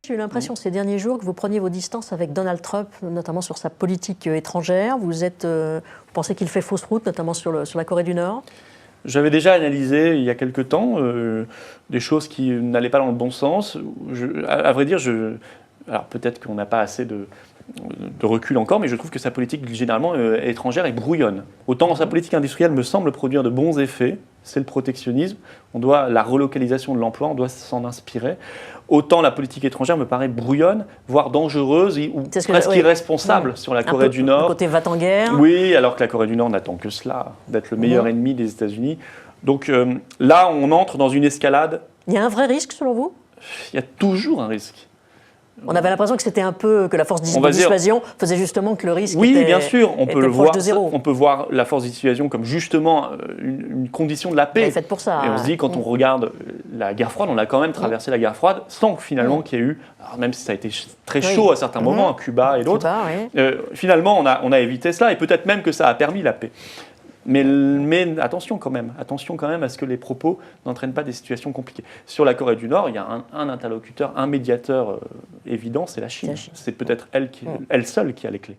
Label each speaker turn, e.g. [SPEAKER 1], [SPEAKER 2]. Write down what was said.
[SPEAKER 1] J'ai eu l'impression ces derniers jours que vous preniez vos distances avec Donald Trump, notamment sur sa politique étrangère. Vous pensez qu'il fait fausse route, notamment sur la Corée du Nord?
[SPEAKER 2] J'avais déjà analysé il y a quelque temps des choses qui n'allaient pas dans le bon sens. À vrai dire, alors peut-être qu'on n'a pas assez de recul encore, mais je trouve que sa politique généralement étrangère est brouillonne. Autant sa politique industrielle me semble produire de bons effets, c'est le protectionnisme, la relocalisation de l'emploi, on doit s'en inspirer. Autant la politique étrangère me paraît brouillonne, voire dangereuse ou presque irresponsable sur la Corée du Nord.
[SPEAKER 1] Le côté va-t-en-guerre.
[SPEAKER 2] Oui, alors que la Corée du Nord n'attend que cela, d'être le meilleur ennemi des États-Unis. Donc là, on entre dans une escalade.
[SPEAKER 1] Il y a un vrai risque selon vous?
[SPEAKER 2] Il y a toujours un risque.
[SPEAKER 1] On avait l'impression que c'était un peu que la force de dissuasion faisait justement que le risque
[SPEAKER 2] oui,
[SPEAKER 1] était,
[SPEAKER 2] bien sûr, on peut le
[SPEAKER 1] proche
[SPEAKER 2] voir.
[SPEAKER 1] De zéro.
[SPEAKER 2] On peut voir la force de dissuasion comme justement une condition de la paix.
[SPEAKER 1] Elle est faite pour ça.
[SPEAKER 2] Et on se dit, quand on regarde la guerre froide, on a quand même traversé la guerre froide sans que finalement qu'il y ait eu, alors même si ça a été très chaud à certains moments, à Cuba et d'autres, finalement on a évité cela et peut-être même que ça a permis la paix. Mais attention quand même à ce que les propos n'entraînent pas des situations compliquées. Sur la Corée du Nord, il y a un interlocuteur, un médiateur évident, c'est la Chine. C'est peut-être elle seule qui a les clés.